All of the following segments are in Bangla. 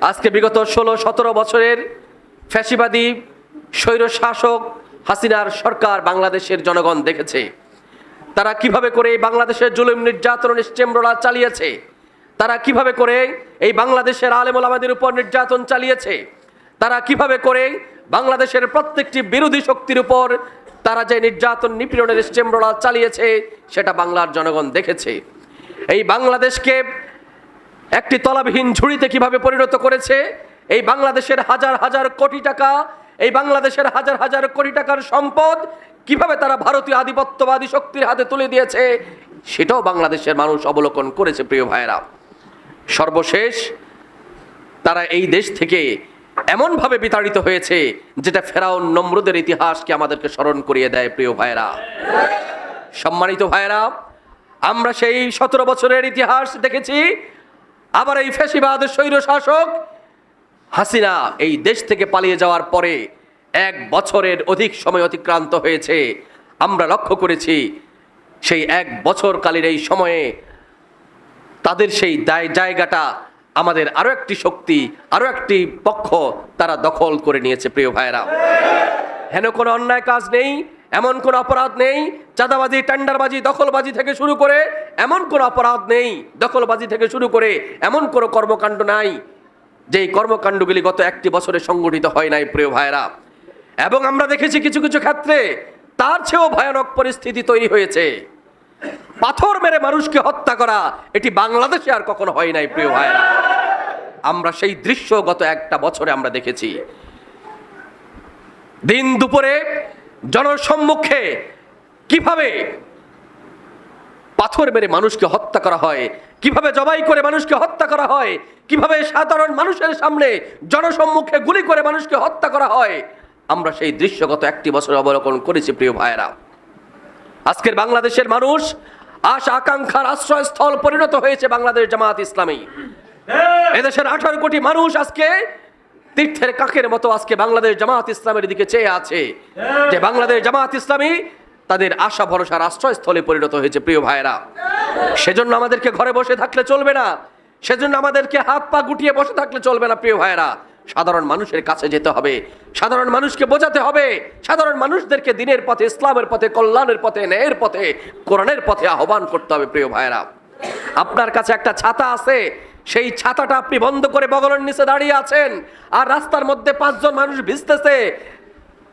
আজকে বিগত 16-17 বছরের ফ্যাসিবাদী স্বৈর শাসক হাসিনার সরকার বাংলাদেশের জনগণ দেখেছে তারা কিভাবে করে বাংলাদেশের জুলুম নির্যাতন নিশ্চেমরা চালিয়েছে, তারা কিভাবে করে এই বাংলাদেশের আলেম ওলামাদের উপর নির্যাতন চালিয়েছে, তারা কিভাবে করে বাংলাদেশের প্রত্যেকটি বিরোধী শক্তির উপর তারা যে নির্যাতন নিপীড়নের নিশ্চেমরা চালিয়েছে সেটা বাংলার জনগণ দেখেছে। এই বাংলাদেশকে একটি তলাবিহীন ঝুড়িতে কিভাবে পরিণত করেছে, এই বাংলাদেশের হাজার হাজার কোটি টাকা, এই বাংলাদেশের হাজার হাজার কোটি টাকার সম্পদ কিভাবে তারা ভারতীয় আধিপত্যবাদী শক্তির হাতে তুলে দিয়েছে সেটাও বাংলাদেশের মানুষ অবলোকন করেছে। প্রিয় ভাইরা, সর্বশেষ তারা এই দেশ থেকে এমনভাবে বিতাড়িত হয়েছে যেটা ফেরাউন নমরুদের ইতিহাসকে আমাদেরকে স্মরণ করিয়ে দেয়। প্রিয় ভাইরা, সম্মানিত ভাইরা, আমরা সেই 17 বছরের ইতিহাস দেখেছি। আবার এই ফ্যাসিবাদ স্বৈর শাসক হাসিনা এই দেশ থেকে পালিয়ে যাওয়ার পরে 1 বছরের অধিক সময় অতিক্রান্ত হয়েছে। আমরা লক্ষ্য করেছি সেই 1 বছরকালীন এই সময়ে তাদের সেই জায়গাটা আমাদের আরো একটি শক্তি, আরো একটি পক্ষ তারা দখল করে নিয়েছে। প্রিয় ভাইরা, হেন কোনো অন্যায় কাজ নেই, এমন কোনো অপরাধ নেই, চাঁদাবাজি, টেন্ডারবাজি, দখলবাজি থেকে শুরু করে এমন কোনো অপরাধ নেই, দখলবাজি থেকে শুরু করে এমন কোনো কর্মকাণ্ড নাই যেই কর্মকাণ্ডগুলি গত 1 বছরে সংগঠিত হয় নাই। প্রিয় ভাইরা, এবং আমরা দেখেছি কিছু কিছু ক্ষেত্রে তার চেয়েও ভয়ানক পরিস্থিতি তৈরি হয়েছে। পাথর মেরে মানুষকে হত্যা করা এটি বাংলাদেশে আর কখনো হয় নাই। প্রিয় ভাইরা, আমরা সেই দৃশ্য গত 1 বছরে আমরা দেখেছি। দিন দুপুরে জনসম্মুখে কিভাবে পাথর মেরে মানুষকে হত্যা করা হয়, কিভাবে জবাই করে মানুষকে হত্যা করা হয়, কিভাবে সাধারণ মানুষের সামনে জনসম্মুখে গুলি করে মানুষকে হত্যা করা হয়, আমরা সেই দৃশ্য গত 1 বছর অবলোকন করেছি। প্রিয় ভাইয়েরা, আজকের বাংলাদেশের মানুষ আশা আকাঙ্ক্ষার আশ্রয়স্থল পরিণত হয়েছে বাংলাদেশ জামাত ইসলামী। এদেশের 18 কোটি মানুষ আজকে তীর্থের কাকের মতো আজকে বাংলাদেশ জামাত ইসলামের দিকে চেয়ে আছে যে বাংলাদেশ জামাত ইসলামী তাদের আশা ভরসার আশ্রয়স্থলে পরিণত হয়েছে। প্রিয় ভাইয়েরা, সেজন্য আমাদেরকে ঘরে বসে থাকলে চলবে না, সেজন্য আমাদেরকে হাত পা গুটিয়ে বসে থাকলে চলবে না। প্রিয় ভাইয়েরা, সাধারণ মানুষের কাছে যেতে হবে, সাধারণ মানুষকে বোঝাতে হবে, সাধারণ মানুষদেরকে দিনের পথে, ইসলামের পথে, কল্যাণের পথে, ন্যায়ের পথে, কোরআনের পথে আহ্বান করতে হবে। প্রিয় ভাইয়েরা, আপনার কাছে একটা ছাতা আছে, সেই ছাতাটা আপনি বন্ধ করে বগলের নিচে দাঁড়িয়ে আছেন, আর রাস্তার মধ্যে 5 জন মানুষ ভিজতেছে,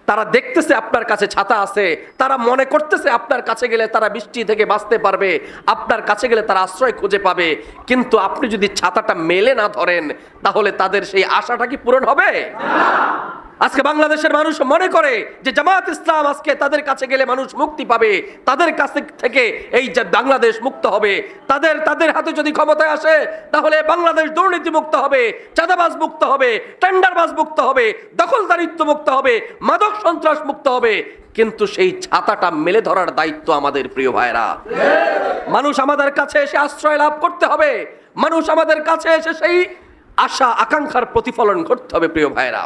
তারা দেখতেছে আপনার কাছে ছাতা আছে, তারা মনে করতেছে আপনার কাছে গেলে তারা বৃষ্টি থেকে বাঁচতে পারবে, আপনার কাছে গেলে তারা আশ্রয় খুঁজে পাবে। কিন্তু আপনি যদি ছাতাটা মেলে না ধরেন তাহলে তাদের সেই আশাটা কি পূরণ হবে? আজকে বাংলাদেশের মানুষ মনে করে যে জামাত ইসলাম আজকে তাদের কাছে গেলে মানুষ মুক্তি পাবে, তাদের কাছ থেকে এই যে বাংলাদেশ মুক্ত হবে, তাদের হাতে যদি ক্ষমতায় আসে তাহলে বাংলাদেশ দুর্নীতি মুক্ত হবে, চাঁদাবাজ মুক্ত হবে, টেন্ডারবাজ মুক্ত হবে, দখলদারিত্ব মুক্ত হবে, মাদক সন্ত্রাস মুক্ত হবে। কিন্তু সেই ছাতাটা মেলে ধরার দায়িত্ব আমাদের। প্রিয় ভাইরা, মানুষ আমাদের কাছে এসে আশ্রয় লাভ করতে হবে, মানুষ আমাদের কাছে এসে সেই আশা আকাঙ্ক্ষার প্রতিফলন করতে হবে। প্রিয় ভাইরা,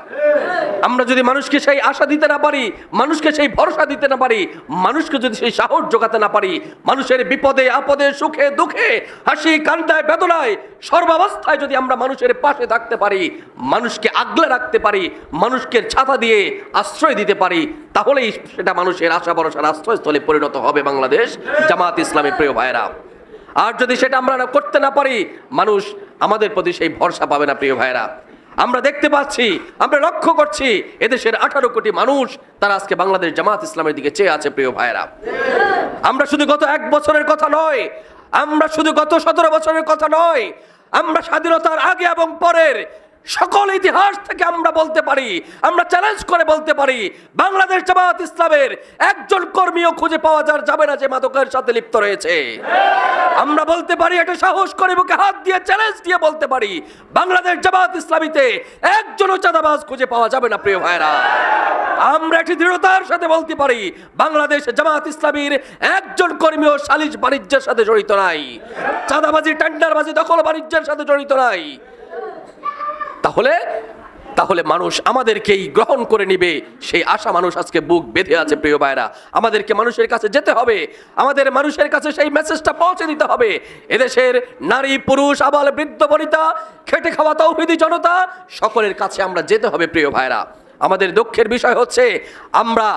আমরা যদি মানুষকে সেই আশা দিতে না পারি, মানুষকে সেই ভরসা দিতে না পারি, মানুষকে যদি সেই সাহস জোগাতে না পারি, মানুষের বিপদে আপদে, সুখে দুঃখে, হাসি কান্নায় বেদনায়, সর্বাবস্থায় যদি আমরা মানুষের পাশে থাকতে পারি, মানুষকে আগলে রাখতে পারি, মানুষকে ছাতা দিয়ে আশ্রয় দিতে পারি, তাহলেই সেটা মানুষের আশা ভরসার আশ্রয়স্থলে পরিণত হবে বাংলাদেশ জামাত ইসলামী। প্রিয় ভাইরা, আর যদি সেটা আমরা করতে না পারি, মানুষ আমাদের প্রতি সেই ভরসা পাবে না। প্রিয় ভাইরা, আমরা দেখতে পাচ্ছি, আমরা লক্ষ্য করছি এদেশের 18 কোটি মানুষ তারা আজকে বাংলাদেশ জামাত ইসলামের দিকে চেয়ে আছে। প্রিয় ভাইরা, আমরা শুধু গত 1 বছরের কথা নয়, আমরা শুধু গত 17 বছরের কথা নয়, আমরা স্বাধীনতার আগে এবং পরের সকল ইতিহাস থেকে আমরা বলতে পারি, আমরা চ্যালেঞ্জ করে বলতে পারি, বাংলাদেশ জামাত ইসলামের একজন কর্মীও খুঁজে পাওয়া যাবে না যে মাদকের সাথে লিপ্ত রয়েছে। আমরা বলতে পারি, এটা সাহস করে বুকে হাত দিয়ে চ্যালেঞ্জ দিয়ে বলতে পারি, বাংলাদেশ জামাত ইসলামীতে একজনও চাঁদাবাজ খুঁজে পাওয়া যাবে না। প্রিয় ভাইরা, আমরা এটি দৃঢ়তার সাথে বলতে পারি, বাংলাদেশ জামাত ইসলামীর একজন কর্মীও সালিশ বাণিজ্যের সাথে জড়িত নাই, চাঁদাবাজি, টেন্ডারবাজি, দখল বাণিজ্যের সাথে জড়িত নাই। তাহলে তাহলে মানুষ আমাদেরকেই গ্রহণ করে নিবে, সেই আশা মানুষ আজকে বুক বেঁধে আছে। প্রিয় ভাইরা, আমাদেরকে মানুষের কাছে যেতে হবে, আমাদের মানুষের কাছে সেই মেসেজটা পৌঁছে দিতে হবে। এদেশের নারী পুরুষ আবাল বৃদ্ধ বনিতা, খেটে খাওয়া তৌহিদি জনতা, সকলের কাছে আমরা যেতে হবে। প্রিয় ভাইরা, আমাদের দুঃখের বিষয় হচ্ছে আমরা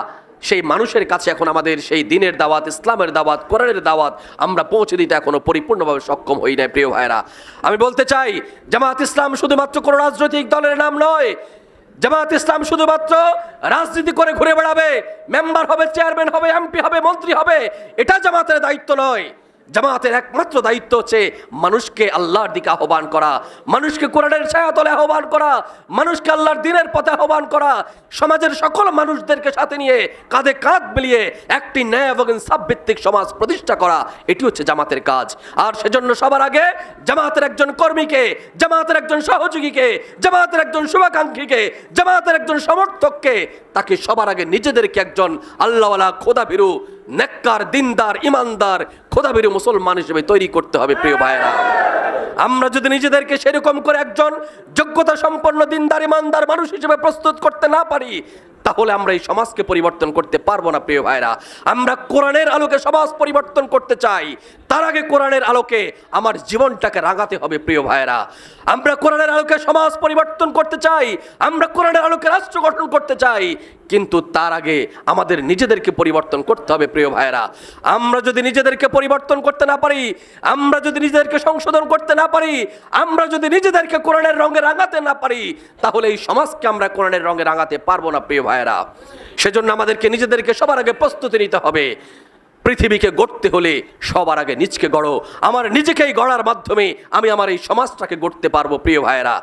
সেই মানুষের কাছে এখন আমাদের সেই দ্বীনের দাওয়াত, ইসলামের দাওয়াত, কোরআনের দাওয়াত আমরা পৌঁছে দিতে এখনো পরিপূর্ণভাবে সক্ষম হই নাই। প্রিয় ভাইরা, আমি বলতে চাই, জামাত ইসলাম শুধুমাত্র কোনো রাজনৈতিক দলের নাম নয়। জামাত ইসলাম শুধুমাত্র রাজনীতি করে ঘুরে বেড়াবে, মেম্বার হবে, চেয়ারম্যান হবে, এমপি হবে, মন্ত্রী হবে, এটা জামাতের দায়িত্ব নয়। জামাতের একমাত্র দায়িত্ব হচ্ছে মানুষকে আল্লাহর দিকে আহ্বান করা, মানুষকে কোরআনের ছায়াতলে আহ্বান করা, মানুষকে আল্লাহর দ্বীনের পথে আহ্বান করা, সমাজের সকল মানুষদেরকে সাথে নিয়ে কাঁধে কাঁধ মিলিয়ে একটি ন্যায় এবং ইনসাফ ভিত্তিক সমাজ প্রতিষ্ঠা করা, এটি হচ্ছে জামাতের কাজ। আর সেজন্য সবার আগে জামাতের একজন কর্মীকে, জামাতের একজন সহযোগীকে, জামাতের একজন শুভাকাঙ্ক্ষীকে, জামাতের একজন সমর্থককে, তাকে সবার আগে নিজেদেরকে একজন আল্লাহওয়ালা, খোদাভীরু, নেককার, দিনদার, ইমানদার, খোদাভীরু মুসলমান হিসেবে তৈরি করতে হবে। প্রিয় ভাইরা, আমরা যদি নিজেদেরকে সেরকম করে একজন যোগ্যতা সম্পন্ন, দিনদার, ইমানদার মানুষ হিসেবে প্রস্তুত করতে না পারি, তাহলে আমরা এই সমাজকে পরিবর্তন করতে পারবো না। প্রিয় ভাইরা, আমরা কোরআনের আলোকে সমাজ পরিবর্তন করতে চাই, তার আগে কোরআনের আলোকে আমার জীবনটাকে রাঙাতে হবে। প্রিয় ভাইরা, আমরা কোরআনের আলোকে সমাজ পরিবর্তন করতে চাই, আমরা কোরআনের আলোকে রাষ্ট্র গঠন করতে চাই, কিন্তু তার আগে আমাদের নিজেদেরকে পরিবর্তন করতে হবে। প্রিয় ভাইরা, আমরা যদি নিজেদেরকে পরিবর্তন করতে না পারি, আমরা যদি নিজেদেরকে সংশোধন করতে না পারি, আমরা যদি নিজেদেরকে কোরআনের রঙে রাঙাতে না পারি, তাহলে এই সমাজকে আমরা কোরআনের রঙে রাঙাতে পারবো না। প্রিয় ভাইরা, সেজন্য আমাদেরকে নিজেদেরকে সবার আগে প্রস্তুতি নিতে হবে। পৃথিবীকে গড়তে হলে সবার আগে নিজকে গড়ো। আমার নিজেকেই গড়ার মাধ্যমে আমি আমার এই সমাজটাকে গড়তে পারবো। প্রিয় ভাইরা,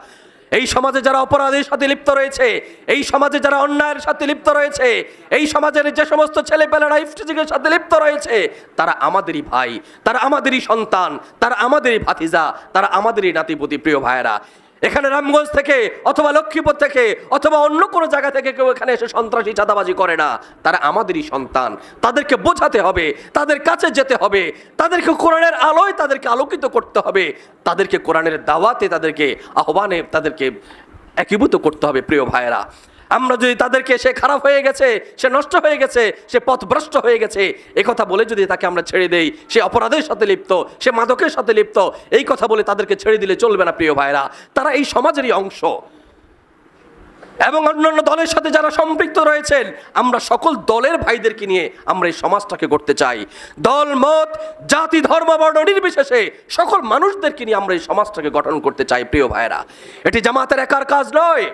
এই সমাজে যারা অপরাধের সাথে লিপ্ত রয়েছে, এই সমাজে যারা অন্যায়ের সাথে লিপ্ত রয়েছে, এই সমাজের যে সমস্ত ছেলেপেলেরা ইফটিজিংয়ের সাথে লিপ্ত রয়েছে, তারা আমাদেরই ভাই, তারা আমাদেরই সন্তান, তারা আমাদেরই ভাতিজা, তারা আমাদেরই নাতিপুতি। প্রিয় ভাইয়েরা, এখানে রামগঞ্জ থেকে অথবা লক্ষ্মীপুর থেকে অথবা অন্য কোনো জায়গা থেকে কেউ এখানে এসে সন্ত্রাসী চাঁদাবাজি করে না, তারা আমাদেরই সন্তান। তাদেরকে বোঝাতে হবে, তাদের কাছে যেতে হবে, তাদেরকে কোরআনের আলোয় তাদেরকে আলোকিত করতে হবে, তাদেরকে কোরআনের দাওয়াতে, তাদেরকে আহ্বানে তাদেরকে একীভূত করতে হবে। প্রিয় ভাইয়েরা, আমরা যদি তাদেরকে সে খারাপ হয়ে গেছে, সে নষ্ট হয়ে গেছে, সে পথভ্রষ্ট হয়ে গেছে, এই কথা বলে যদি তাকে আমরা ছেড়ে দেই, সে অপরাধের সাথে লিপ্ত, সে মাদকের সাথে লিপ্ত, এই কথা বলে তাদেরকে ছেড়ে দিলে চলবে না। প্রিয় ভাইরা, তারা এই সমাজেরই অংশ এবং অন্যান্য দলের সাথে যারা সম্পৃক্ত রয়েছেন, আমরা সকল দলের ভাইদেরকে নিয়ে আমরা এই সমাজটাকে করতে চাই। দল, মত, জাতি, ধর্ম, বর্ণ নির্বিশেষে সকল মানুষদেরকে নিয়ে আমরা এই সমাজটাকে গঠন করতে চাই। প্রিয় ভাইরা, এটি জামাতের একার কাজ নয়,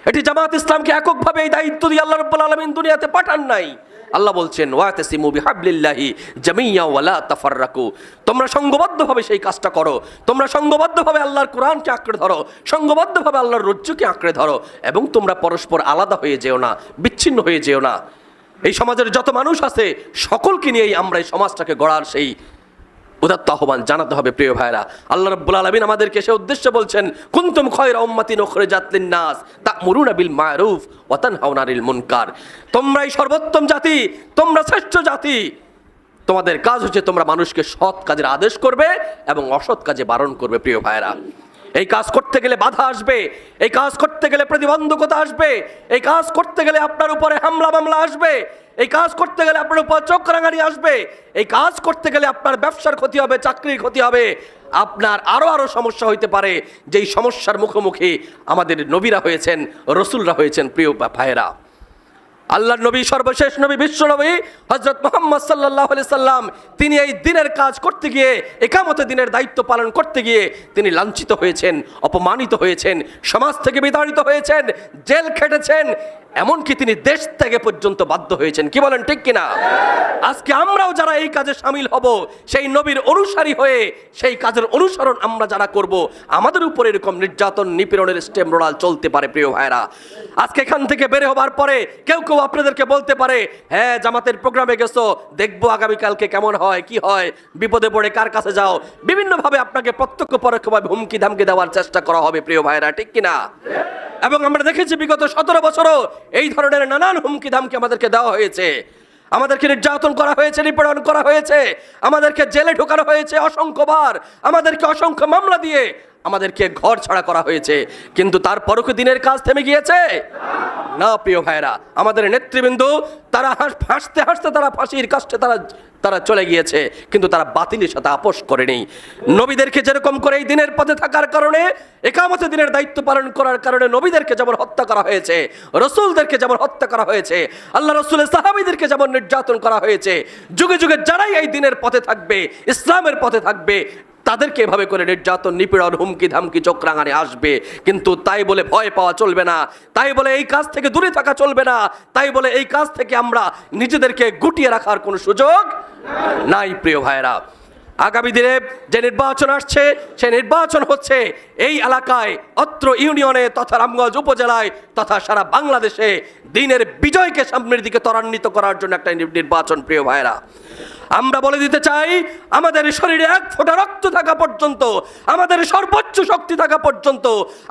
এটি জামাত ইসলামকে এককভাবে এই দায়িত্ব দিয়ে আল্লাহ রাব্বুল আলামিন দুনিয়াতে পাঠান নাই। আল্লাহ বলছেন, ওয়াতাসিমু বিহাবলিল্লাহি জামিয়া ওয়ালা তাফাররাকু, তোমরা সংঘবদ্ধভাবে সেই কাজটা করো, তোমরা সংঘবদ্ধভাবে আল্লাহর কোরআনকে আঁকড়ে ধরো, সংঘবদ্ধভাবে আল্লাহর রজ্জুকে আঁকড়ে ধরো, এবং তোমরা পরস্পর আলাদা হয়ে যেও না, বিচ্ছিন্ন হয়ে যেও না। এই সমাজের যত মানুষ আছে সকলকে নিয়েই আমরা এই সমাজটাকে গড়ার সেই উদাত্ত আহ্বান জানাতে হবে। প্রিয় ভাইরা, আল্লাহ রাব্বুল আলামিন আমাদেরকে সে উদ্দেশ্যে বলছেন, কুনতুম খায়রা উম্মাতিন উখরিজাত লিন-নাস তা'মুরুনা বিল মা'রুফ ওয়া তানহাউনা আনিল মুনকার, তোমরাই সর্বোত্তম জাতি, তোমরা শ্রেষ্ঠ জাতি, তোমাদের কাজ হচ্ছে তোমরা মানুষকে সৎ কাজের আদেশ করবে এবং অসৎ কাজে বারণ করবে। প্রিয় ভাইরা, এই কাজ করতে গেলে বাধা আসবে, এই কাজ করতে গেলে প্রতিবন্ধকতা আসবে, এই কাজ করতে গেলে আপনার উপরে হামলা মামলা আসবে, এই কাজ করতে গেলে আপনার উপর চোখ রাঙানি আসবে, এই কাজ করতে গেলে আপনার ব্যবসার ক্ষতি হবে, চাকরির ক্ষতি হবে, আপনার আরো সমস্যা হইতে পারে। যেই সমস্যার মুখোমুখি আমাদের নবীরা হয়েছেন, রসুলরা হয়েছেন। প্রিয় ভাইয়েরা, আল্লাহর নবী, সর্বশেষ নবী, বিশ্ব নবী হযরত মুহাম্মদ সাল্লাল্লাহু আলাইহি সাল্লাম, তিনি এই দিনের কাজ করতে গিয়ে, ইকামতে দিনের দায়িত্ব পালন করতে গিয়ে তিনি লাঞ্ছিত হয়েছেন, অপমানিত হয়েছেন, সমাজ থেকে বিতাড়িত হয়েছেন, জেল খেটেছেন, এমনকি তিনি দেশ থেকে পর্যন্ত বাধ্য হয়েছেন। কি বলেন, ঠিক কিনা? আজকে আমরাও যারা এই কাজে শামিল হব, সেই নবীর অনুসারী হয়ে সেই কাজের অনুসরণ আমরা যারা করব, আমাদের উপরে এরকম নির্যাতন, নিপীড়নের স্টেম রোলাল চলতে পারে। প্রিয় ভাইরা, আজকে এখান থেকে বের হবার পরে কেউ কেউ আপনাদেরকে বলতে পারে, হ্যাঁ জামাতের প্রোগ্রামে গেছো, দেখবো আগামীকালকে কেমন হয়, কি হয়, বিপদে পড়ে কার কাছে যাও, বিভিন্নভাবে আপনাকে প্রত্যক্ষ পরোক্ষভাবে হুমকি ধামকি দেওয়ার চেষ্টা করা হবে। প্রিয় ভাইরা, ঠিক কিনা? এবং আমরা দেখেছি বিগত 17 বছরও এই ধরনের নানান হুমকি ধামকি আমাদেরকে দেওয়া হয়েছে। আমাদেরকে নির্যাতন করা হয়েছে, নিপীড়ন করা হয়েছে, আমাদেরকে জেলে ঢোকানো হয়েছে অসংখ্যবার, আমাদেরকে অসংখ্য মামলা দিয়ে আমাদেরকে ঘর ছাড়া করা হয়েছে। কিন্তু তারপরও কি দিনের কাজ থেমে গিয়েছে? না প্রিয় ভাইরা, আমাদের নেতৃবৃন্দ তারা হাসতে হাসতে তারা ফাঁসির কাছে তারা চলে গিয়েছে, কিন্তু তারা বাতিলের সাথে আপোষ করেনি। নবীদেরকে যেরকম করে এই দিনের পথে থাকার কারণে, একামতে দিনের দায়িত্ব পালন করার কারণে নবীদেরকে যেমন হত্যা করা হয়েছে, রসুলদেরকে যেমন হত্যা করা হয়েছে, আল্লাহ রসুলের সাহাবীদেরকে যেমন নির্যাতন করা হয়েছে, যুগে যুগে যারাই এই দিনের পথে থাকবে, ইসলামের পথে থাকবে, তাদেরকে এভাবে করে নির্যাতন, নিপীড়ন, হুমকি ধামকি চোখরাঙানি আসবে। কিন্তু তাই বলে ভয় পাওয়া চলবে না, তাই বলে এই কাজ থেকে দূরে থাকা চলবে না, তাই বলে এই কাজ থেকে আমরা নিজেদেরকে গুটিয়ে রাখার কোনো সুযোগ নাই। প্রিয় ভাইরা, আগামী দিনে যে নির্বাচন আসছে, সেই নির্বাচন হচ্ছে এই এলাকায়, অত্র ইউনিয়নে তথা রামগঞ্জ উপজেলায় তথা সারা বাংলাদেশে দিনের বিজয়কে সামনের দিকে ত্বরান্বিত করার জন্য একটা নির্বাচন। প্রিয় ভাইরা, আমরা বলে দিতে চাই, আমাদের শরীরে এক ফোঁটা রক্ত থাকা পর্যন্ত, আমাদের সর্বোচ্চ শক্তি থাকা পর্যন্ত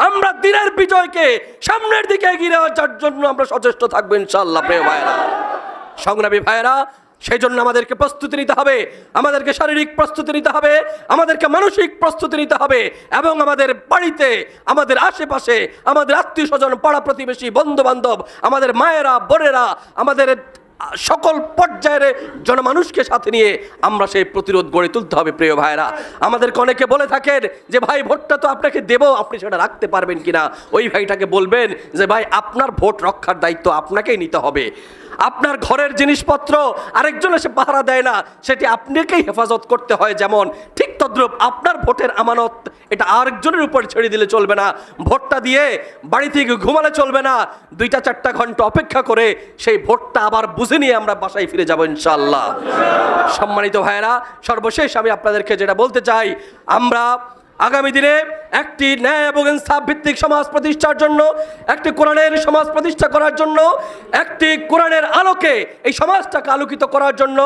আমরা দিনের বিজয়কে সামনের দিকে এগিয়ে নেওয়ার জন্য আমরা সচেষ্ট থাকবো ইনশাআল্লাহ। প্রিয় ভাইরা, সংগ্রামী ভাইরা, সেই জন্য আমাদেরকে প্রস্তুতি নিতে হবে, আমাদেরকে শারীরিক প্রস্তুতি নিতে হবে, আমাদেরকে মানসিক প্রস্তুতি নিতে হবে, এবং আমাদের বাড়িতে, আমাদের আশেপাশে, আমাদের আত্মীয় স্বজন, পাড়া প্রতিবেশী, বন্ধু বান্ধব, আমাদের মায়েরা, বোনেরা, আমাদের সকল পর্যায়ের জনমানুষকে সাথে নিয়ে আমরা সেই প্রতিরোধ গড়ে তুলতে হবে। প্রিয় ভাইরা, আমাদেরকে অনেকে বলে থাকেন যে ভাই ভোটটা তো আপনাকে দেব, আপনি সেটা রাখতে পারবেন কিনা। ওই ভাইটাকে বলবেন যে ভাই আপনার ভোট রক্ষার দায়িত্ব আপনাকেই নিতে হবে। আপনার ঘরের জিনিসপত্র আরেকজন এসে পাহারা দেয় না, সেটি আপনাকেই হেফাজত করতে হয়। যেমন ঠিক তদ্রূপ আপনার ভোটের আমানত এটা আরেকজনের উপর ছেড়ে দিলে চলবে না। ভোটটা দিয়ে বাড়ি থেকে ঘুমালে চলবে না, 2-4 ঘন্টা অপেক্ষা করে সেই ভোটটা আবার বুঝে নিয়ে আমরা বাসায় ফিরে যাব ইনশাআল্লাহ। সম্মানিত ভাইয়েরা, সর্বশেষ আমি আপনাদেরকে যেটা বলতে চাই, আমরা আগামী দিনে একটি ন্যায় এবং ইনসাফ ভিত্তিক সমাজ প্রতিষ্ঠার জন্য, একটি কোরআনের সমাজ প্রতিষ্ঠা করার জন্য, একটি কোরআনের আলোকে এই সমাজটাকে আলোকিত করার জন্য,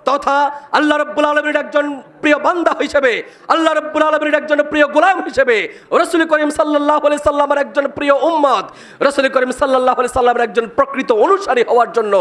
তথা আল্লাহ রাব্বুল আলামিনের একজন প্রিয় বান্দা হিসেবে, আল্লাহ রাব্বুল আলামিনের একজন প্রিয় গোলাম হিসেবে, রাসূল করিম সাল্লাল্লাহু আলাইহি সাল্লামের একজন প্রিয় উম্মত, রাসূল করিম সাল্লাল্লাহু আলাইহি সাল্লামের একজন প্রকৃত অনুসারী হওয়ার জন্য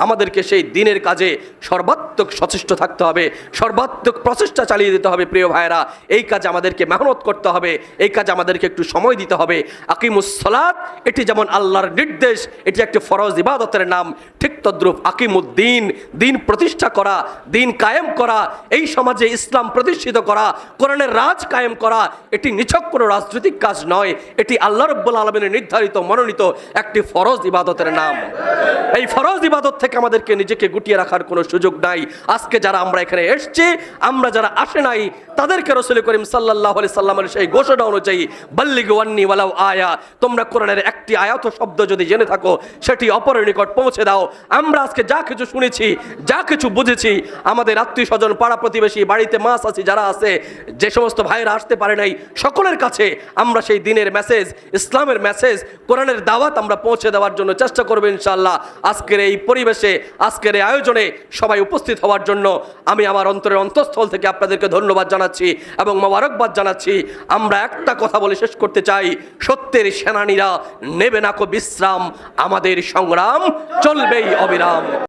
আমাদেরকে সেই দিনের কাজে সর্বাত্মক সচেষ্ট থাকতে হবে, সর্বাত্মক প্রচেষ্টা চালিয়ে দিতে হবে। প্রিয় ভাইরা, এই কাজে আমাদেরকে মেহনত করতে হবে, এই কাজে আমাদেরকে একটু সময় দিতে হবে। আকিমুস সালাত, এটি যেমন আল্লাহর নির্দেশ, এটি একটি ফরজ ইবাদতের নাম, ঠিক তদ্রূপ আকিমুদ্দিন, দিন প্রতিষ্ঠা করা, দিন কায়েম করা, এই সমাজে ইসলাম প্রতিষ্ঠিত করা, কোরআনের রাজ কায়েম করা, এটি নিছক কোনো রাজনৈতিক কাজ নয়, এটি আল্লাহ রাব্বুল আলামিনের নির্ধারিত মনোনীত একটি ফরজ ইবাদতের নাম। এই ফরজ ইবাদত থেকে আমাদেরকে নিজেকে গুটিয়ে রাখার কোনো সুযোগ নাই। আজকে যারা আমরা এখানে এসেছি, আমরা যারা আসে নাই, তাদেরকে রাসূল করিম সাল্লাল্লাহু আলাইহি সাল্লামের সেই ঘোষণা অনুযায়ী বাল্লিগু আন্নী ওয়ালাউ আয়া, তোমরা কোরআনের একটি আয়াত শব্দ যদি জেনে থাকো সেটি অপরের নিকট পৌঁছে দাও। আমরা আজকে যা কিছু শুনেছি, যা কিছু বুঝেছি, আমাদের আত্মীয় স্বজন, পাড়া প্রতিবেশী, বাড়িতে মাছ আছে যারা আছে, যে সমস্ত ভাইরা আসতে পারে নাই, সকলের কাছে আমরা সেই দিনের মেসেজ, ইসলামের মেসেজ, কোরআনের দাওয়াত আমরা পৌঁছে দেওয়ার জন্য চেষ্টা করব ইনশাআল্লাহ। আজকের এই পরিবেশে, আজকের এই আয়োজনে সবাই উপস্থিত হওয়ার জন্য আমি আমার অন্তরের অন্তঃস্থল থেকে আপনাদেরকে ধন্যবাদ জানাচ্ছি এবং মোবারকবাদ জানাচ্ছি। আমরা একটা কথা বলে শেষ করতে চাই, সত্যের সেনানীরা নেবে না কো বিশ্রাম, আমাদের সংগ্রাম চলবেই অবিরাম।